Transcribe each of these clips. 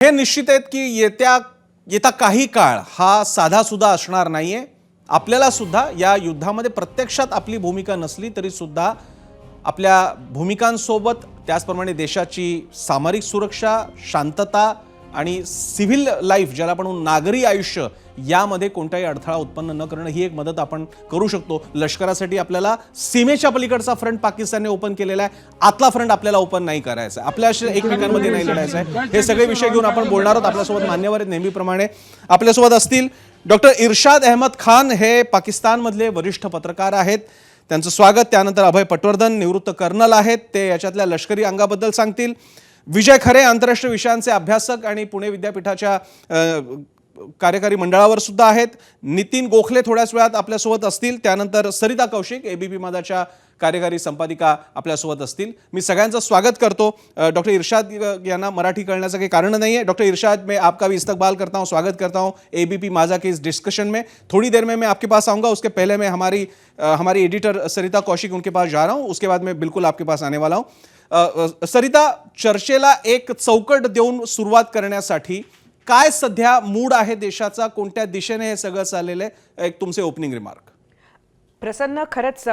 हे निश्चित आहेत की येता काही काळ हा साधा सुद्धा असणार नाहीये. आपल्याला सुद्धा या युद्धामध्ये प्रत्यक्षात आपली भूमिका नसली तरी सुद्धा आपल्या भूमिकांसोबत त्याचप्रमाणे देशाची सामरिक सुरक्षा, शांतता आणि सिव्हिल लाईफ ज्याला आपण नागरी आयुष्य यामध्ये कोणताही अडथळा उत्पन्न न करणं ही एक मदत आपण करू शकतो. लष्करासाठी आपल्याला सीमेच्या पलीकडचा फ्रंट पाकिस्तानने ओपन केलेला आहे. आतला फ्रंट आपल्याला ओपन नाही करायचा, आपल्या एकमेकांमध्ये नाही लढायचं आहे. हे सगळे विषय घेऊन आपण बोलणार आहोत. आपल्यासोबत मान्यवर आहेत नेहमीप्रमाणे. आपल्यासोबत असतील डॉक्टर इरशाद अहमद खान, हे पाकिस्तानमधले वरिष्ठ पत्रकार आहेत, त्यांचं स्वागत. त्यानंतर अभय पटवर्धन, निवृत्त कर्नल आहेत, ते याच्यातल्या लष्करी अंगाबद्दल सांगतील. विजय खरे, आंतरराष्ट्रीय विषयांचे अभ्यासक आणि पुणे विद्यापीठाच्या कार्यकारी मंडळावर सुद्धा आहेत. नितीन गोखले थोड्याच वेळात आपल्यासोबत असतील. त्यानंतर सरिता कौशिक, एबीपी माझाच्या कार्यकारी संपादिका आपल्यासोबत असतील. मी सगळ्यांचं स्वागत करतो. डॉक्टर इरशाद यांना मराठी कळण्याचं काही कारण नहीं है. डॉक्टर इरशाद, मैं आपका भी इस्तकबाल करता हूँ, स्वागत करता हूँ एबीपी माझा के इस डिस्कशन में. थोड़ी देर में मैं आपके पास आऊँगा, उसके पहले मैं हमारी एडिटर सरिता कौशिक उनके पास जा रहा हूँ, उसके बाद मैं बिल्कुल आपके पास आने वाला हूँ. सरिता, चर्चेला एक चौकट देऊन सुरुवात करण्यासाठी काय सध्या मूड आहे देशाचा, कोणत्या दिशेने हे सगळं चाललेलं आहे, एक तुमचे ओपनिंग रिमार्क. प्रसन्न, खरंच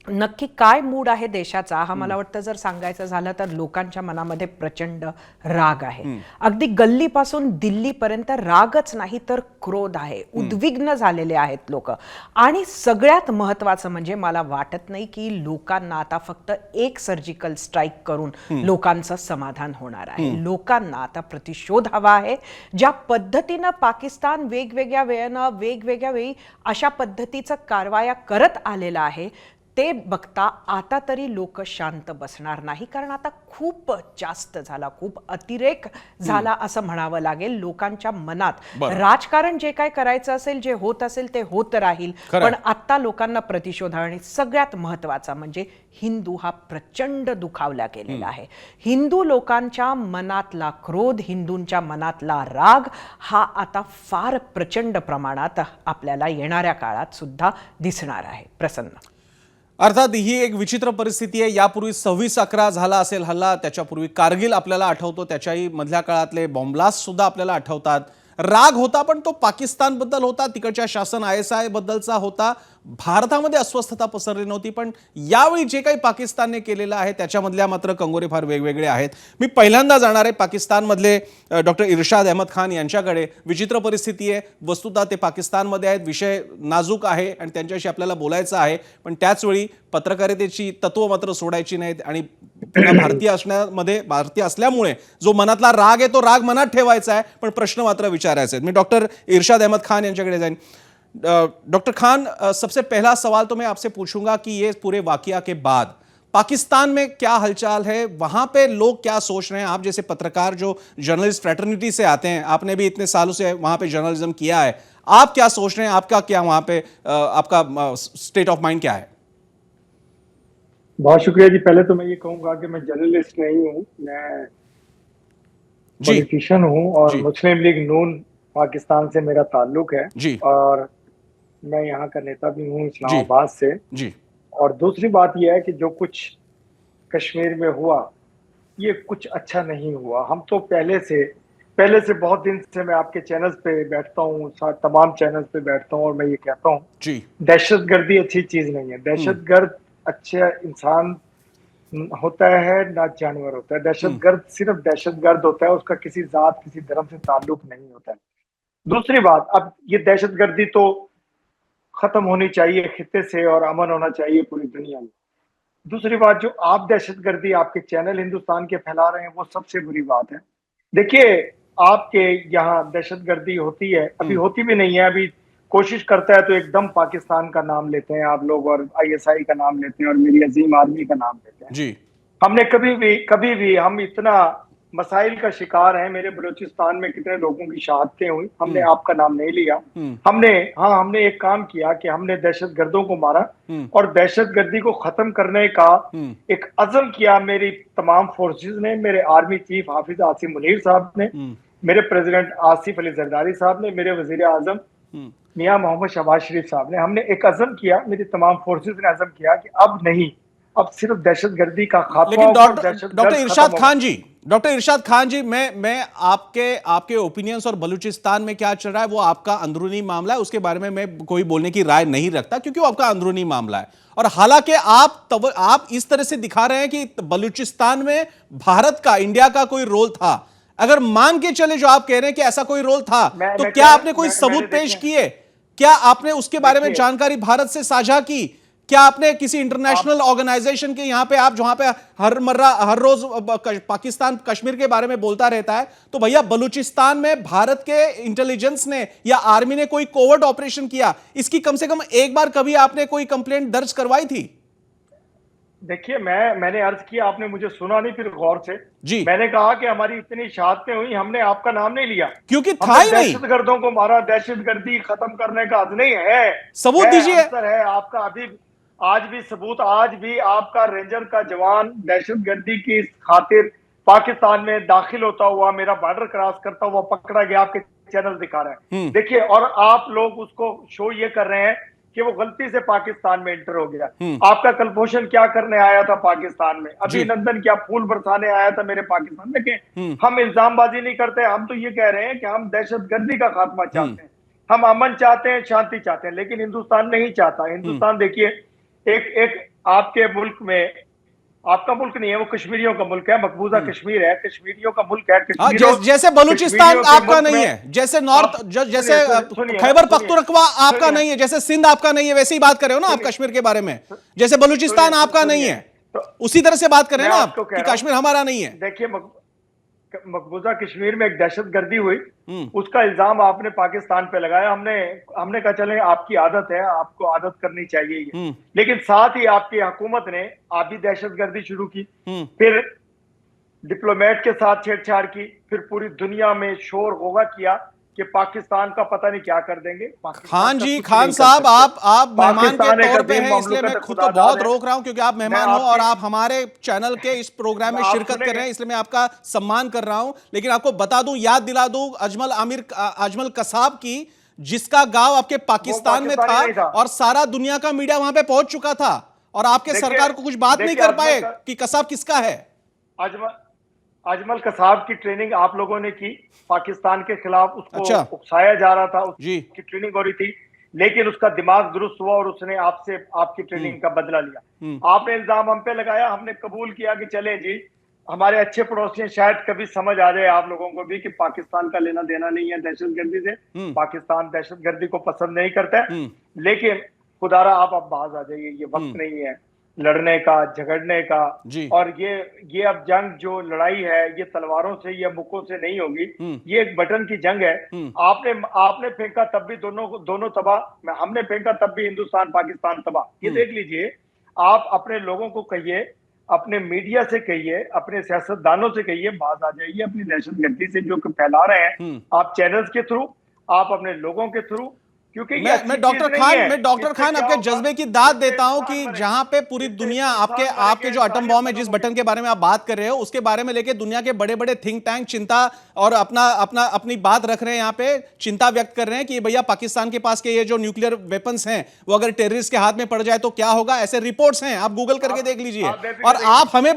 नक्की काय मूड आहे देशाचा हा मला वाटतं जर सांगायचं झालं तर लोकांच्या मनामध्ये प्रचंड राग आहे. अगदी गल्लीपासून दिल्लीपर्यंत रागच नाही तर क्रोध आहे. उद्विग्न झालेले आहेत लोक. आणि सगळ्यात महत्त्वाचं म्हणजे मला वाटत नाही की लोकांना आता फक्त एक सर्जिकल स्ट्राईक करून लोकांचं समाधान होणार आहे. लोकांना आता प्रतिशोध हवा आहे. ज्या पद्धतीनं पाकिस्तान वेगवेगळ्या वेळी अशा पद्धतीचं कारवाया करत आलेला आहे ते बघता आता तरी लोक शांत बसणार नाही. कारण आता खूप जास्त झाला, खूप अतिरेक झाला असं म्हणावं लागेल. लोकांच्या मनात राजकारण जे काय करायचं असेल, जे होत असेल ते होत राहील, पण आता लोकांना प्रतिशोध. आणि सगळ्यात महत्वाचा म्हणजे हिंदू हा प्रचंड दुखावला गेलेला आहे. हिंदू लोकांच्या मनातला क्रोध, हिंदूंच्या मनातला राग हा आता फार प्रचंड प्रमाणात आपल्याला येणाऱ्या काळात सुद्धा दिसणार आहे. प्रसन्न, अर्थात ही एक विचित्र परिस्थिती आहे. यापूर्वी 26/11 झाला असेल हल्ला, त्याच्यापूर्वी कारगिल आपल्याला आठवतो, त्याच्याही मधल्या काळातले बॉम्ब्लास्ट सुद्धा आपल्याला आठवतात. राग होता, पण तो पाकिस्तान बद्दल होता, तिकडच्या शासन ISI बद्दलचा होता. भारतामध्ये अस्वस्थता पसरली नव्हती. पण यावेळी जे काही पाकिस्तानने केलेलं आहे त्याच्यामधल्या मात्र कंगोरे फार वेगवेगळे आहेत. मी पहिल्यांदा जाणार आहे पाकिस्तानमधले डॉक्टर इरशाद अहमद खान यांच्याकडे. विचित्र परिस्थिती आहे, वस्तुतः ते पाकिस्तानमध्ये आहेत, विषय नाजूक आहे आणि त्यांच्याशी आपल्याला बोलायचं आहे. पण त्याचवेळी पत्रकारितेची तत्व मात्र सोडायची नाहीत. आणि भारतीय असल्यामुळे जो मनातला राग आहे तो राग मनात ठेवायचा आहे, पण प्रश्न मात्र विचारायचे आहेत. मी डॉक्टर इरशाद अहमद खान यांच्याकडे जाईन. डॉक्टर खान, सबसे पहला सवाल तो मैं आपसे पूछूंगा कि ये पूरे वाकया के बाद पाकिस्तान में क्या हलचल है, वहां पे लोग क्या सोच रहे हैं. आप जैसे पत्रकार जो जर्नलिस्ट फ्रेटर्निटी से आते हैं, आपने भी इतने सालों से वहां पे जर्नलिज्म किया है, आप क्या सोच रहे हैं, आपका क्या वहां पे आपका स्टेट ऑफ माइंड क्या है? बहुत शुक्रिया जी. पहले तो मैं ये कहूंगा कि मैं जर्नलिस्ट नहीं हूँ, मैं पॉलिटिशियन हूँ और मुस्लिम लीग नून पाकिस्तान से मेरा ताल्लुक है जी. और मैं यहाँ का नेता भी हूँ इस्लामाबाद से जी. और दूसरी बात यह है कि जो कुछ कश्मीर में हुआ ये कुछ अच्छा नहीं हुआ. हम तो पहले से बहुत दिन से मैं आपके चैनल्स पे बैठता हूँ, तमाम चैनल्स पे बैठता हूँ और मैं ये कहता हूँ दहशतगर्दी अच्छी चीज नहीं है. दहशतगर्द अच्छा इंसान होता है ना जानवर होता है. दहशतगर्द सिर्फ दहशतगर्द होता है, उसका किसी जात किसी धर्म से ताल्लुक नहीं होता है. दूसरी बात, अब ये दहशतगर्दी तो खत्म होनी चाहिए खित्ते से और अमन होना चाहिए पूरी दुनिया में. दूसरी बात, जो आप दहशतगर्दी आपके चैनल हिंदुस्तान के फैला रहे हैं वो सबसे बुरी बात है. देखिए, आपके यहाँ दहशतगर्दी होती है, अभी होती भी नहीं है, अभी कोशिश करता है तो एकदम पाकिस्तान का नाम लेते हैं आप लोग और ISI का नाम लेते हैं और मेरी अजीम आर्मी का नाम लेते हैं जी. हमने कभी भी हम इतना मसाइल का शिकार हैं. मेरे बलूचिस्तान में कितने लोगों की शहादतें हुई, हमने आपका नाम नहीं लिया. हमने एक काम किया कि हमने दहशतगर्दों को मारा और दहशतगर्दी को खत्म करने का एक अज़म किया. मेरी तमाम फोर्सेस ने, मेरे आर्मी चीफ हाफिज आसिम मुनीर साहब ने, मेरे प्रेसिडेंट आसिफ अली जरदारी साहब ने, मेरे वजीर आजम मियां मोहम्मद शहबाज शरीफ साहब ने, हमने एक अज़म किया, मेरी तमाम फोर्सेस ने अज़म किया कि अब नहीं, अब सिर्फ दहशतगर्दी का खात्मा लेकिन होगा और डॉक्टर दहशतगर्द डॉक्टर खत्म इरशाद होगा। खान जी, डॉक्टर इरशाद खान जी, मैं आपके ओपिनियन्स और बलूचिस्तान में क्या चल रहा है वो आपका अंदरूनी मामला है, उसके बारे में मैं कोई बोलने की राय नहीं रखता क्योंकि वो आपका अंदरूनी मामला है। और हालांकि आप इस तरह से दिखा रहे हैं कि बलूचिस्तान में भारत का, इंडिया का कोई रोल था। अगर मान के चले जो आप कह रहे हैं कि ऐसा कोई रोल था, तो क्या आपने कोई सबूत पेश किए? क्या आपने उसके बारे में जानकारी भारत से साझा की? क्या आपने किसी इंटरनेशनल ऑर्गेनाइजेशन के, यहां पे आप जहां पे हर रोज पाकिस्तान कश्मीर के बारे में बोलता रहता है, तो भैया बलूचिस्तान में भारत के इंटेलिजेंस ने या आर्मी ने कोई कोवर्ट ऑपरेशन किया, इसकी कम से कम एक बार कभी आपने कोई कंप्लेंट दर्ज करवाई थी? देखिए, मैंने अर्ज किया, आपने मुझे सुना नहीं फिर गौर से। जी। मैंने कहा कि हमारी इतनी शहादतें हुई, हमने आपका नाम नहीं लिया क्योंकि था हमने ही नहीं। दहशतगर्दों को मारा। दहशतगर्दी खत्म करने का आज नहीं है, सबूत दीजिए। आंसर है आपका। अभी आज भी सबूत, आज भी आपका रेंजर का जवान दहशतगर्दी की खातिर पाकिस्तान में दाखिल होता हुआ, मेरा बॉर्डर क्रॉस करता हुआ पकड़ा गया, आपके चैनल दिखा रहे हैं। देखिए, और आप लोग उसको शो ये कर रहे हैं कि वो गलती से पाकिस्तान में एंटर हो गया। आपका कलभूषण क्या करने आया था पाकिस्तान में? अभिनंदन क्या फूल बरसाने आया था मेरे पाकिस्तान में? कि हम इल्जामबाजी नहीं करते, हम तो ये कह रहे हैं कि हम दहशतगर्दी का खात्मा चाहते हैं, हम अमन चाहते हैं, शांति चाहते हैं, लेकिन हिंदुस्तान नहीं चाहता। हिंदुस्तान देखिए, एक आपके मुल्क में, आपका मुल्क नहीं है, वो कश्मीरियों का मुल्क है, मकबूजा कश्मीर है, कश्मीरियों का मुल्क है। जैसे बलूचिस्तान आपका नहीं है, जैसे जैसे खैबर पख्तूनख्वा आपका नहीं है, जैसे सिंध आपका नहीं है, वैसे ही बात कर रहे हो ना आप कश्मीर के बारे में। जैसे बलूचिस्तान आपका नहीं है, उसी तरह से बात कर रहे हैं ना आप कि कश्मीर हमारा नहीं है। देखिए, मकबूजा कश्मीर में एक दहशतगर्दी हुई, उसका इल्जाम आपने पाकिस्तान पे लगाया। हमने कहा चले, आपकी आदत है, आपको आदत करनी चाहिए ये। लेकिन साथ ही आपकी हुकूमत ने आप भी दहशतगर्दी शुरू की, फिर डिप्लोमेट के साथ छेड़छाड़ की, फिर पूरी दुनिया में शोर होगा किया कि पाकिस्तान का पता नहीं क्या कर देंगे। खान जी, खान साहब, आप मेहमान के तौर पे हैं, इसलिए मैं खुद को बहुत रोक रहा हूं क्योंकि आप मेहमान हो और आप हमारे चैनल के इस प्रोग्राम में शिरकत कर रहे हैं, इसलिए मैं आपका सम्मान कर रहा हूं। लेकिन आपको बता दूं, याद दिला दूं अजमल कसाब की, जिसका गांव आपके पाकिस्तान में था और सारा दुनिया का मीडिया वहां पे पहुंच चुका था और आपके सरकार को कुछ बात नहीं कर पाए कि कसाब किसका है। अजमल कसाब की ट्रेनिंग आप लोगों ने की, पाकिस्तान के खिलाफ उसको उकसाया जा रहा था, उसकी ट्रेनिंग हो रही थी, लेकिन उसका दिमाग दुरुस्त हुआ और उसने आपसे आपकी ट्रेनिंग का बदला लिया। आपने इल्जाम हम पे लगाया, हमने कबूल किया कि चले जी, हमारे अच्छे पड़ोसी हैं, शायद कभी समझ आ जाए आप लोगों को भी कि पाकिस्तान का लेना देना नहीं है दहशतगर्दी से, पाकिस्तान दहशतगर्दी को पसंद नहीं करता है। लेकिन खुदारा आप अब बाज आ जाइए, ये वक्त नहीं है लड़ने का, झगड़ने का। और ये अब जंग, जो लड़ाई है, ये तलवारों से या मुक्कों से नहीं होगी, ये एक बटन की जंग है। आपने फेंका तब भी दोनों तबाह, हमने फेंका तब भी हिंदुस्तान पाकिस्तान तबाह। ये देख लीजिए, आप अपने लोगों को कहिए, अपने मीडिया से कहिए, अपने सियासतदानों से कहिए, बाज आ जाइए अपनी दहशतगर्दी से जो फैला रहे हैं आप चैनल्स के थ्रू, आप अपने लोगों के थ्रू। क्योंकि मैं डॉक्टर खान आपके जज्बे की दाद देता हूं कि जहां पे पूरी दुनिया आपके जो एटम बॉम्ब है, जिस बटन के बारे में आप बात कर रहे हो, उसके बारे में लेके दुनिया के बड़े बड़े थिंक टैंक चिंता और अपनी बात रख रहे हैं, यहाँ पे चिंता व्यक्त कर रहे हैं कि भैया पाकिस्तान के पास के ये जो न्यूक्लियर वेपन्स हैं वो अगर टेररिस्ट के हाथ में पड़ जाए तो क्या होगा। ऐसे रिपोर्ट्स हैं, आप गूगल करके देख लीजिए और आप हमें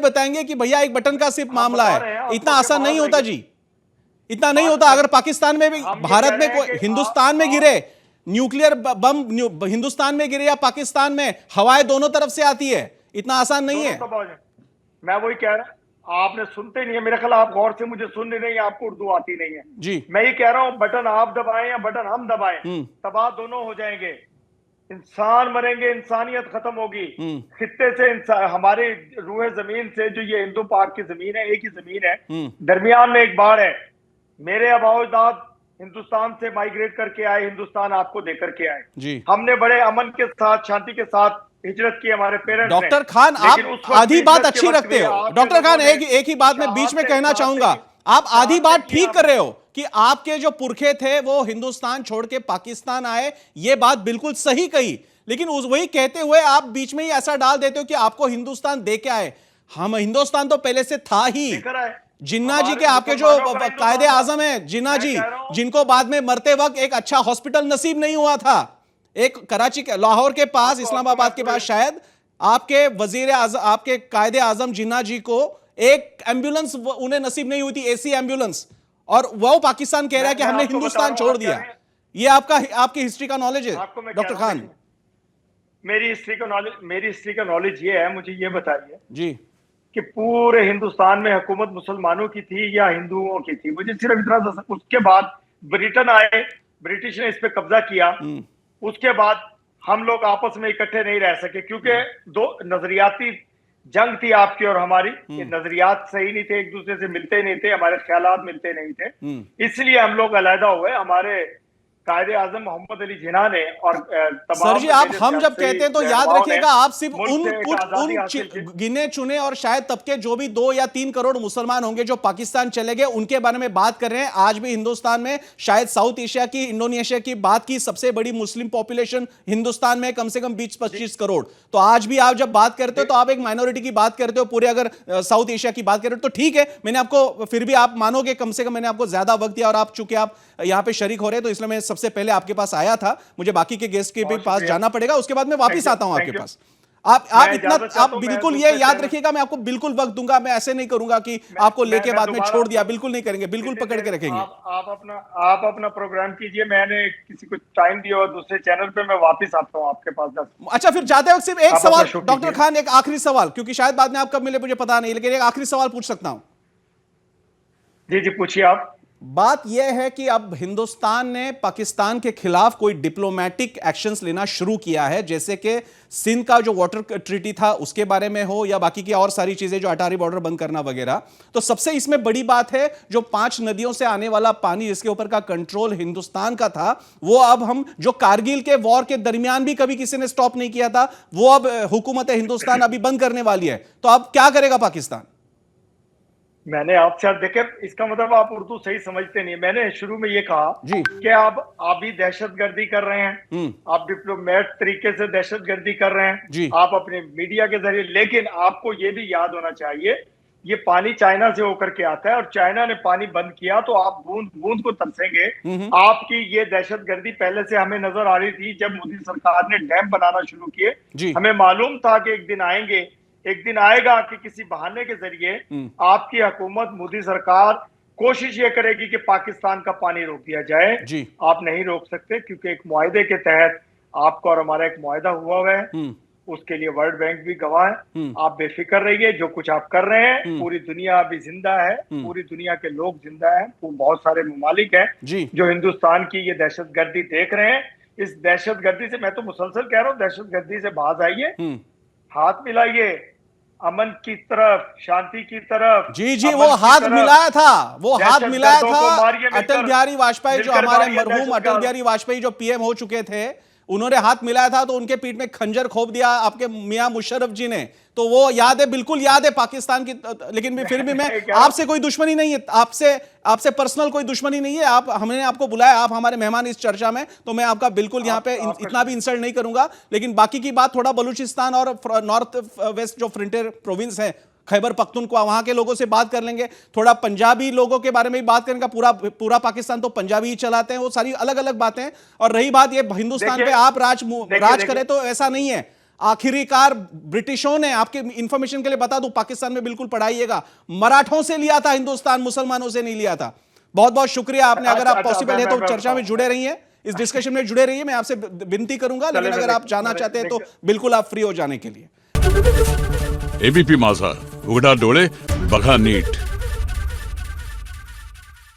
बताएंगे कि भैया एक बटन का सिर्फ मामला है। इतना आसान नहीं होता जी, इतना नहीं होता। अगर पाकिस्तान में भी, भारत में, कोई हिंदुस्तान में गिरे न्यूक्लियर बम, हिंदुस्तान में गिरे या पाकिस्तान में, हवाएं दोनों तरफ से आती है, इतना आसान नहीं है। मैं वही कह रहा, आपने सुनते नहीं है मेरे ख्याल, आप गौर से मुझे सुन नहीं है, आपको उर्दू आती नहीं है जी। मैं ये कह रहा हूं, बटन आप दबाएं या बटन हम दबाएं, तबाह दोनों हो जाएंगे। इंसान मरेंगे, इंसानियत खत्म होगी। खित्ते से, हमारे रूह जमीन से, जो ये हिंदू पाक की जमीन है, एक ही जमीन है, दरमियान में एक बाढ़ है। मेरे अबाउजाद हिंदुस्तान से माइग्रेट करके आए, हिंदुस्तान आपको देकर के आए जी। हमने बड़े अमन के साथ, शांति के साथ हिजरत की, हमारे पेरेंट्स। डॉक्टर खान, आप आधी बात अच्छी रखते हो। डॉक्टर खान, एक ही बात मैं बीच में कहना चाहूंगा, आप आधी बात ठीक कर रहे हो कि आपके जो पुरखे थे वो हिंदुस्तान छोड़ के पाकिस्तान आए, ये बात बिल्कुल सही कही, लेकिन वही कहते हुए आप बीच में ही ऐसा डाल देते हो कि आपको हिंदुस्तान दे के आए। हम हिंदुस्तान तो पहले से था ही। जिन्ना जी के आपके जो कायदे आजम है, जिन्ना जी, जिनको बाद में मरते वक्त एक अच्छा हॉस्पिटल नसीब नहीं हुआ था, एक कराची के, लाहौर के पास, इस्लामाबाद के पास शायद, आपके आपके कायदे आजम जिन्ना जी को एक एम्बुलेंस उन्हें नसीब नहीं हुई थी, एसी एम्बुलेंस, और वो पाकिस्तान कह रहा है कि हमने हिंदुस्तान छोड़ दिया। ये आपकी हिस्ट्री का नॉलेज है डॉक्टर खान? मेरी हिस्ट्री का नॉलेज ये है, मुझे ये बताइए जी कि पूरे हिंदुस्तान में हुकूमत मुसलमानों की थी या हिंदुओं की थी? मुझे सिर्फ इतना, उसके बाद ब्रिटेन आए, ब्रिटिश ने इस पे कब्जा किया, उसके बाद हम लोग आपस में इकट्ठे नहीं रह सके क्योंकि दो नजरियाती जंग थी आपकी और हमारी। ये नजरियात सही नहीं थे, एक दूसरे से मिलते नहीं थे, हमारे ख्यालात मिलते नहीं थे, इसलिए हम लोग अलहदा हुए। हमारे कायदे आजम मोहम्मद अली जिन्ना ने और सर जी, आप हम जब कहते हैं तो याद रखिएगा, आप सिर्फ उन गिने चुने और शायद तबके जो भी 2 या 3 करोड़ मुसलमान होंगे जो पाकिस्तान चले गए, उनके बारे में बात कर रहे हैं। आज भी हिंदुस्तान में शायद साउथ एशिया की, इंडोनेशिया की बात की सबसे बड़ी मुस्लिम पॉपुलेशन हिंदुस्तान में कम से कम 20-25 करोड़। तो आज भी आप जब बात करते हो तो आप एक माइनॉरिटी की बात करते हो, पूरे अगर साउथ एशिया की बात करें तो ठीक है, मैंने आपको, फिर भी आप मानोगे कम से कम मैंने आपको ज्यादा वक्त दिया, और आप चूंकि आप यहां पे शरीक हो रहे हैं तो इसलिए मैं सबसे पहले आपके पास आया था। मुझे बाकी के गेस्ट के भी पास जाना पड़ेगा, उसके बाद मैं वापस आता हूं आपके पास। आप बिल्कुल ये याद रखिएगा, मैं आपको बिल्कुल वक्त दूंगा, मैं ऐसे नहीं करूंगा कि आपको लेके बाद में छोड़ दिया, बिल्कुल नहीं करेंगे, बिल्कुल पकड़ के रखेंगे। आप अपना प्रोग्राम कीजिए, मैंने किसी को टाइम दिया और दूसरे चैनल पे मैं वापस आता हूं आपके पास 10। अच्छा, फिर जाते वक्त सिर्फ एक सवाल डॉक्टर खान, एक आखिरी सवाल, क्योंकि शायद बाद में आप कब मिले मुझे पता नहीं, लेकिन एक आखिरी सवाल पूछ सकता हूं? जी पूछिए आप। बात यह है कि अब हिंदुस्तान ने पाकिस्तान के खिलाफ कोई डिप्लोमेटिक एक्शंस लेना शुरू किया है, जैसे कि सिंध का जो वाटर ट्रीटी था उसके बारे में हो, या बाकी की और सारी चीजें जो अटारी बॉर्डर बंद करना वगैरह। तो सबसे इसमें बड़ी बात है जो 5 नदियों से आने वाला पानी जिसके ऊपर का कंट्रोल हिंदुस्तान का था, वो अब हम जो कारगिल के वॉर के दरमियान भी कभी किसी ने स्टॉप नहीं किया था, वो अब हुकूमत हिंदुस्तान अभी बंद करने वाली है। तो अब क्या करेगा पाकिस्तान? मैंने आपसे देखे, इसका मतलब आप उर्दू सही समझते नहीं। मैंने शुरू में ये कहा कि आप भी दहशतगर्दी कर रहे हैं, आप डिप्लोमेट तरीके से दहशतगर्दी कर रहे हैं, आप अपने मीडिया के जरिए, लेकिन आपको ये भी याद होना चाहिए ये पानी चाइना से होकर के आता है और चाइना ने पानी बंद किया तो आप बूंद बूंद को तरसेंगे। आपकी ये दहशतगर्दी पहले से हमें नजर आ रही थी जब मोदी सरकार ने डैम बनाना शुरू किए। हमें मालूम था कि एक दिन आएगा कि किसी बहाने के जरिए आपकी हुकूमत, मोदी सरकार कोशिश ये करेगी कि पाकिस्तान का पानी रोक दिया जाए। आप नहीं रोक सकते क्योंकि एक मुआहदे के तहत आपका और हमारा एक मुआहदा हुआ है, उसके लिए वर्ल्ड बैंक भी गवाह है। आप बेफिक्र रहिए, जो कुछ आप कर रहे हैं, पूरी दुनिया अभी जिंदा है, पूरी दुनिया के लोग जिंदा हैं, बहुत सारे ममालिक हैं जो हिंदुस्तान की ये दहशतगर्दी देख रहे हैं। इस दहशतगर्दी से, मैं तो मुसलसल कह रहा हूँ, दहशतगर्दी से बाहर आइए, हाथ मिलाइए अमन की तरफ, शांति की तरफ। जी वो हाथ मिलाया था, अटल बिहारी वाजपेयी, जो हमारे मरहूम अटल बिहारी वाजपेयी जो पीएम हो चुके थे, उन्होंने हाथ मिलाया था तो उनके पीठ में खंजर खोप दिया आपके मियां मुशर्रफ जी ने। तो वो याद है, बिल्कुल याद है पाकिस्तान की। लेकिन फिर भी मैं आपसे कोई दुश्मनी नहीं है, आपसे पर्सनल कोई दुश्मनी नहीं है। हमने आपको बुलाया, आप हमारे मेहमान इस चर्चा में, तो मैं आपका बिल्कुल यहाँ पे इतना भी इंसल्ट नहीं करूंगा। लेकिन बाकी की बात थोड़ा बलूचिस्तान और नॉर्थ वेस्ट जो फ्रंटियर प्रोविंस है, खैबर पख्तूनख्वा, वहां के लोगों से बात कर लेंगे, थोड़ा पंजाबी लोगों के बारे में भी बात करेंगे। पूरा पाकिस्तान तो पंजाबी ही चलाते हैं, वो सारी अलग अलग बातें। और रही बात ये हिंदुस्तान पे आप राज करें, तो ऐसा नहीं है। आखिरकार ब्रिटिशों ने, आपके इंफॉर्मेशन के लिए बता दूं, पाकिस्तान में बिल्कुल पढ़ाइएगा, मराठों से लिया था हिंदुस्तान, मुसलमानों से नहीं लिया था। बहुत बहुत शुक्रिया आपने। अगर आप पॉसिबल है तो चर्चा में जुड़े रहिए, इस डिस्कशन में जुड़े रहिए, मैं आपसे विनती करूंगा। लेकिन अगर आप जाना चाहते हैं तो बिल्कुल आप फ्री हो जाने के लिए। एबीपी माझा, उघडा डोळे बघा नीट।